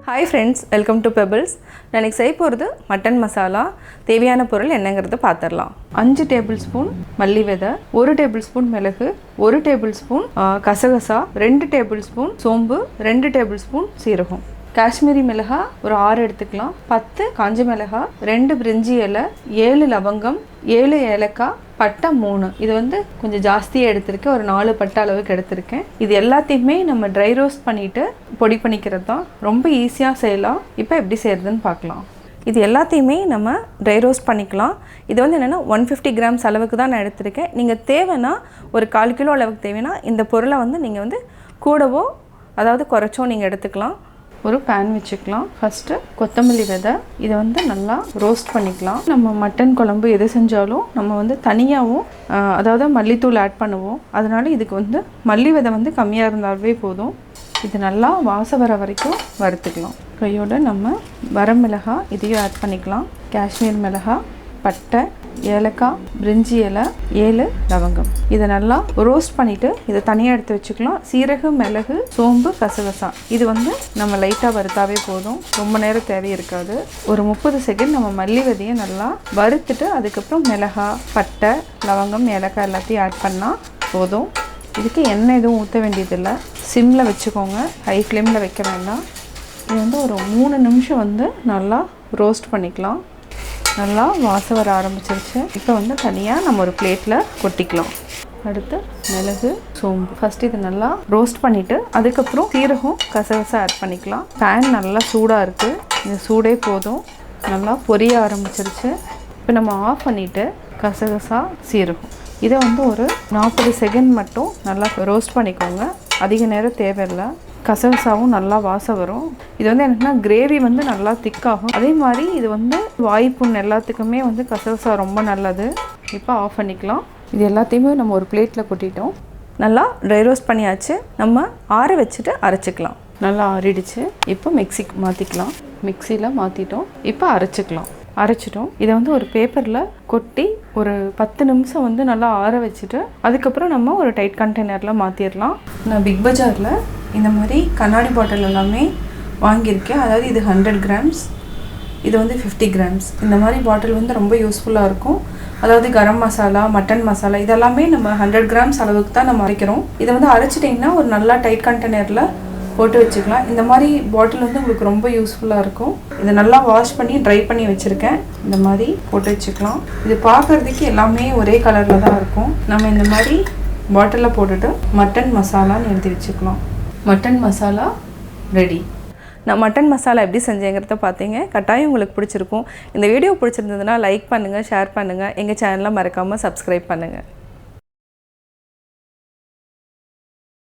Hi friends, welcome to Pebbles. நான் செய்ய போறது மட்டன் மசாலா. தேவையான பொருள் என்னங்கிறது பாத்தறலாம். 5 டேபிள்ஸ்பூன் மல்லி விதை, 1 டேபிள்ஸ்பூன் மிளகு, 1 டேபிள்ஸ்பூன் கசகசா, 2 டேபிள்ஸ்பூன் சோம்பு, 2 டேபிள்ஸ்பூன் சீரகம். காஷ்மீரி மிளகாய் ஒரு 6 எடுத்துக்கலாம். 10 காஞ்ச மிளகாய், 2 பிரிஞ்சி இலை, 7 லவங்கம், 7 ஏலக்காய், பட்டை 3. இது வந்து கொஞ்சம் ஜாஸ்தியாக எடுத்திருக்கேன். ஒரு 4 பட்டை அளவுக்கு எடுத்திருக்கேன். இது எல்லாத்தையுமே நம்ம ட்ரை ரோஸ்ட் பண்ணிவிட்டு பொடி பண்ணிக்கிறது தான். ரொம்ப ஈஸியாக செய்யலாம். இப்போ எப்படி செய்கிறதுன்னு பார்க்கலாம். இது எல்லாத்தையுமே நம்ம ட்ரை ரோஸ்ட் பண்ணிக்கலாம். இது வந்து என்னென்னா 150 கிராம்ஸ் அளவுக்கு தான் நான் எடுத்திருக்கேன். நீங்கள் தேவைன்னா ஒரு 1/4 கிலோ அளவுக்கு தேவைன்னா இந்த பொருளை வந்து நீங்கள் வந்து கூடவோ அதாவது குறைச்சோ நீங்கள் எடுத்துக்கலாம். ஒரு பேன் வச்சுக்கலாம். ஃபஸ்ட்டு கொத்தமல்லி விதை இதை வந்து நல்லா ரோஸ்ட் பண்ணிக்கலாம். நம்ம மட்டன் குழம்பு எது செஞ்சாலும் நம்ம வந்து தனியாகவும் அதாவது மல்லித்தூள் ஆட் பண்ணுவோம். அதனால் இதுக்கு வந்து மல்லி விதை வந்து கம்மியாக இருந்தாலே போதும். இது நல்லா வாசம் வர வரைக்கும் வறுத்துக்கலாம். கையோடு நம்ம வரமிளகாய் இதையும் ஆட் பண்ணிக்கலாம். காஷ்மீர் மிளகாய், பட்டை, ஏலக்காய், பிரிஞ்சி இலை, 7 லவங்கம். இதை நல்லா ரோஸ்ட் பண்ணிவிட்டு இதை தனியாக எடுத்து வச்சுக்கலாம். சீரகம், மிளகு, சோம்பு, கசகசா இது வந்து நம்ம லைட்டாக வறுத்தாவே போதும். ரொம்ப நேரம் தேவை இருக்காது. ஒரு 30 செகண்ட் நம்ம மல்லி விதையை நல்லா வறுத்துட்டு அதுக்கப்புறம் மிளகாய், பட்டை, லவங்கம், ஏலக்காய் எல்லாத்தையும் ஆட் பண்ணால் போதும். இதுக்கு எண்ணெய் எதுவும் ஊற்ற வேண்டியதில்லை. சிம்மில் வச்சுக்கோங்க, ஹை ஃப்ளேமில் வைக்க வேண்டாம். இது வந்து ஒரு 3 நிமிஷம் வந்து நல்லா ரோஸ்ட் பண்ணிக்கலாம். நல்லா வாசம் வர ஆரம்பிச்சிருச்சு. இப்போ வந்து தனியாக நம்ம ஒரு பிளேட்டில் கொட்டிக்கலாம். அடுத்து மிளகு, சோம்பு ஃபஸ்ட்டு இது நல்லா ரோஸ்ட் பண்ணிவிட்டு அதுக்கப்புறம் சீரகம், கசகசா ஆட் பண்ணிக்கலாம். பேன் நல்லா சூடாக இருக்குது. இந்த சூடே போதும். நல்லா பொரிய ஆரம்பிச்சிருச்சு. இப்போ நம்ம ஆஃப் பண்ணிவிட்டு கசகசா, சீரகம் இதை வந்து ஒரு 40 செகண்ட் மட்டும் நல்லா ரோஸ்ட் பண்ணிக்கோங்க. அதிக நேரம் தேவையில்லை. கசகசாவும் நல்லா வாசம் வரும். இது வந்து என்னன்னா கிரேவி வந்து நல்லா திக்காகும். அதே மாதிரி இது வந்து வாய்ப்புண் எல்லாத்துக்குமே வந்து கசகசா ரொம்ப நல்லது. இப்போ ஆஃப் பண்ணிக்கலாம். இது எல்லாத்தையுமே நம்ம ஒரு பிளேட்டில் கொட்டிட்டோம். நல்லா ட்ரை ரோஸ்ட் பண்ணியாச்சு. நம்ம ஆற வச்சுட்டு அரைச்சிக்கலாம். நல்லா ஆறிடுச்சு. இப்போ மிக்சிக்கு மாற்றிக்கலாம். மிக்சியில் மாற்றிட்டோம். இப்போ அரைச்சிட்டோம். இதை வந்து ஒரு பேப்பரில் கொட்டி ஒரு 10 நிமிஷம் வந்து நல்லா ஆற வச்சுட்டு அதுக்கப்புறம் நம்ம ஒரு டைட் கண்டெய்னரில் மாற்றிடலாம். நான் பிக் பஜாரில் இந்த மாதிரி கண்ணாடி பாட்டில் எல்லாமே வாங்கியிருக்கேன். அதாவது இது 100 கிராம்ஸ், இது வந்து 50 கிராம்ஸ். இந்த மாதிரி பாட்டில் வந்து ரொம்ப யூஸ்ஃபுல்லாக இருக்கும். அதாவது கரம் மசாலா, மட்டன் மசாலா இதெல்லாமே நம்ம 100 கிராம்ஸ் அளவுக்கு தான் நம்ம அரைக்கிறோம். இதை வந்து அரைச்சிட்டிங்கன்னா ஒரு நல்லா டைட் கண்டெய்னரில் போட்டு வச்சுக்கலாம். இந்த மாதிரி பாட்டில் வந்து உங்களுக்கு ரொம்ப யூஸ்ஃபுல்லாக இருக்கும். இதை நல்லா வாஷ் பண்ணி ட்ரை பண்ணி வச்சுருக்கேன். இந்த மாதிரி போட்டு வச்சுக்கலாம். இது பார்க்குறதுக்கு எல்லாமே ஒரே கலரில் தான் இருக்கும். நம்ம இந்த மாதிரி பாட்டிலில் போட்டுட்டு மட்டன் மசாலான்னு எழுதி வச்சுக்கலாம். Mutton masala ready. நான் மட்டன் மசாலா எப்படி செஞ்சேங்கிறத பார்த்தீங்க. கட்டாயம் உங்களுக்கு பிடிச்சிருக்கும். இந்த வீடியோ பிடிச்சிருந்ததுன்னா லைக் பண்ணுங்கள், ஷேர் பண்ணுங்கள். எங்கள் சேனலை மறக்காமல் சப்ஸ்கிரைப் பண்ணுங்கள்.